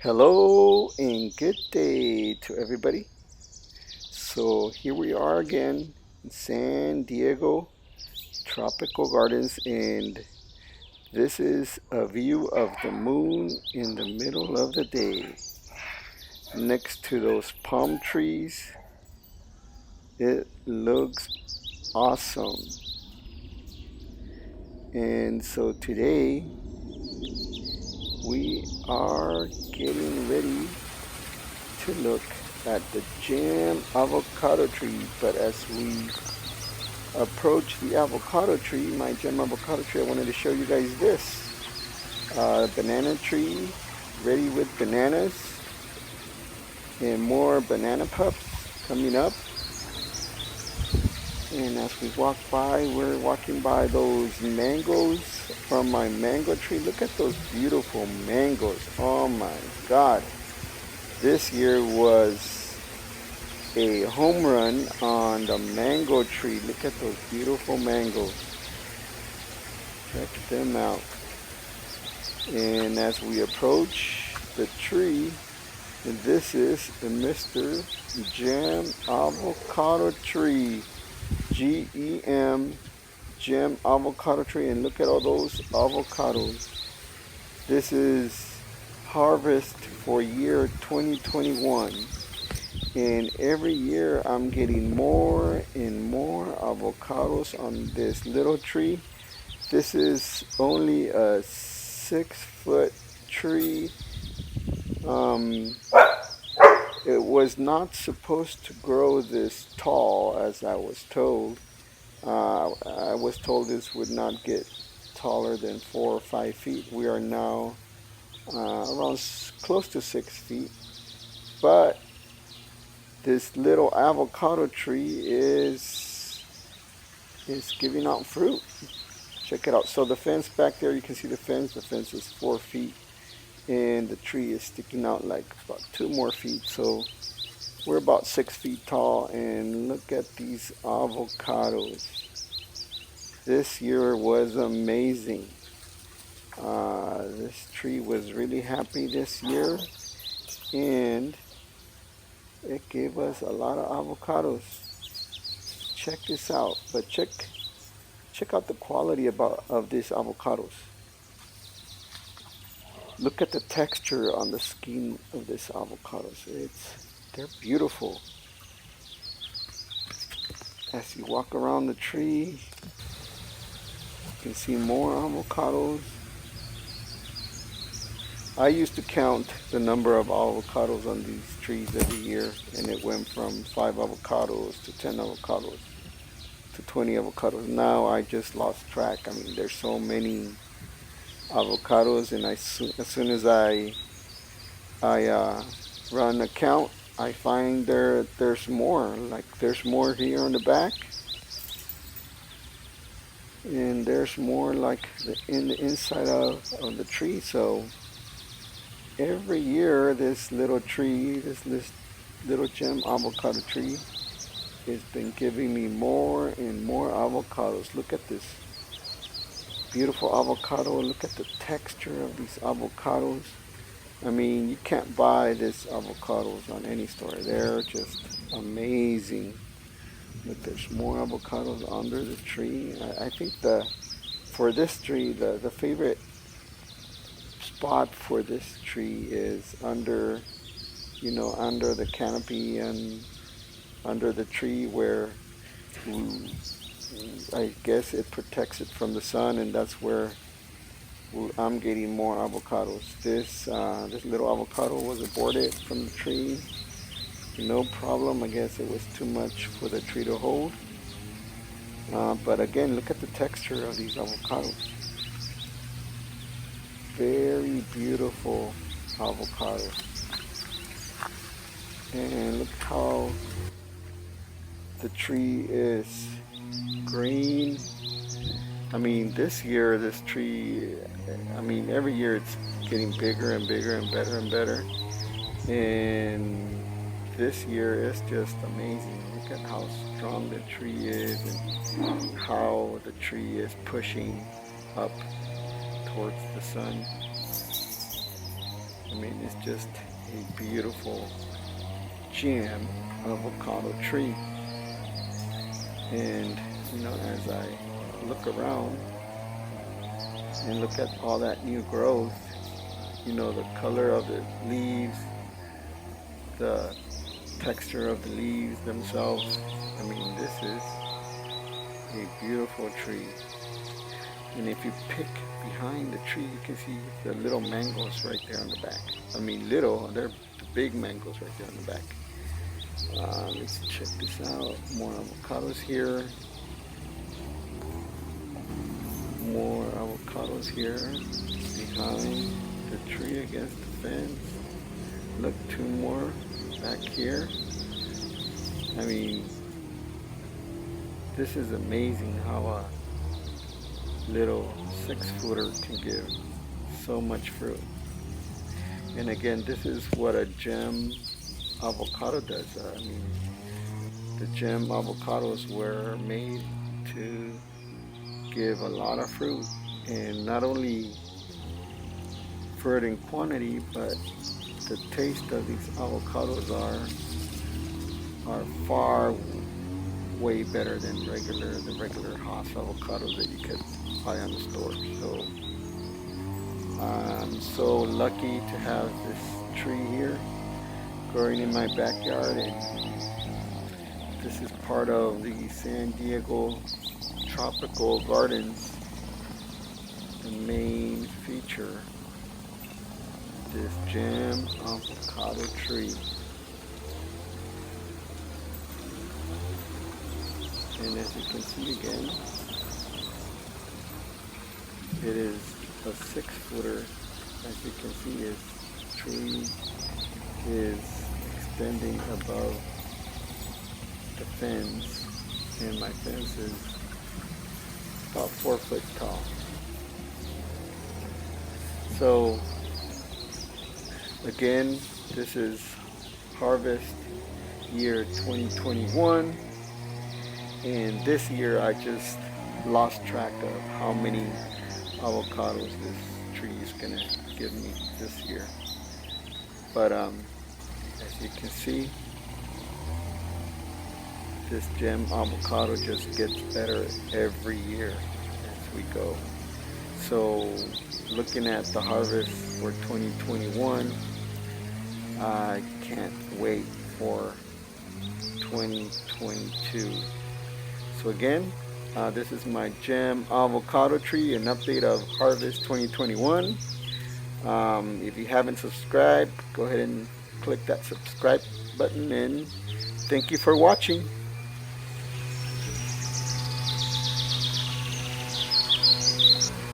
Hello and good day to everybody. So here we are again in San Diego Tropical Gardens, and this is a view of the moon in the middle of the day next to those palm trees. It looks awesome. And so today we are getting ready to look at the gem avocado tree, but as we approach the avocado tree, my gem avocado tree, I wanted to show you guys this banana tree ready with bananas and more banana pups coming up. And as we walk by, we're walking by those mangoes from my mango tree. Look at those beautiful mangoes. Oh my God. This year was a home run on the mango tree. Look at those beautiful mangoes. Check them out. And as we approach the tree, this is the Mr. Gem Avocado Tree. Gem, Gem Avocado Tree. And look at all those avocados. This is harvest for year 2021. And every year I'm getting more and more avocados on this little tree. This is only a 6-foot tree. It was not supposed to grow this tall, as I was told. I was told this would not get taller than 4 or 5 feet. We are now around close to 6 feet. But this little avocado tree is giving out fruit. Check it out. So the fence back there, you can see the fence. The fence is 4 feet, and the tree is sticking out like about 2 more feet. So we're about 6 feet tall, and look at these avocados. This year was amazing. This tree was really happy this year, and it gave us a lot of avocados. Check this out. But check out the quality of these avocados. Look at the texture on the skin of these avocados. They're beautiful. As you walk around the tree, you can see more avocados. I used to count the number of avocados on these trees every year, and it went from 5 avocados to 10 avocados to 20 avocados. Now I just lost track. I mean, there's so many avocados, and as soon as I run a count, I find there's more. Like there's more here on the back, and there's more like in the inside of the tree. So every year this little tree, this little gem avocado tree, has been giving me more and more avocados. Look at this beautiful avocado. Look at the texture of these avocados. I mean, you can't buy these avocados on any store. They're just amazing. Look, there's more avocados under the tree. I think for this tree, the favorite spot for this tree is under the canopy and under the tree, where I guess it protects it from the sun, and that's where I'm getting more avocados. This little avocado was aborted from the tree. No problem. I guess it was too much for the tree to hold. But again, look at the texture of these avocados. Very beautiful avocado. And look how the tree is green. I mean, this year, this tree, I mean, every year it's getting bigger and bigger and better and better. And this year is just amazing. Look at how strong the tree is and how the tree is pushing up towards the sun. I mean, it's just a beautiful gem avocado tree. And as I look around and look at all that new growth, the color of the leaves, the texture of the leaves themselves, I mean, this is a beautiful tree. And if you pick behind the tree, you can see the little mangoes right there on the back. I mean, little, they're the big mangoes right there on the back. Let's check this out. More avocados here. More avocados here behind the tree against the fence. Look, two more back here. I mean, this is amazing how a little 6-footer can give so much fruit. And again, this is what a gem avocado does. I mean, the gem avocados were made to give a lot of fruit, and not only fruit in quantity, but the taste of these avocados are far way better than the regular Hass avocados that you could buy on the store. So I'm so lucky to have this tree here growing in my backyard, and this is part of the San Diego Tropical Gardens. The main feature, this gem avocado tree. And as you can see again, it is a 6-footer. As you can see, its tree is extending above the fence, and my fence is about 4 foot tall. So again, this is harvest year 2021, and this year I just lost track of how many avocados this tree is gonna give me this year. But as you can see, this gem avocado just gets better every year as we go. So looking at the harvest for 2021, I can't wait for 2022. So again, this is my gem avocado tree, an update of harvest 2021. If you haven't subscribed, go ahead and click that subscribe button, and thank you for watching.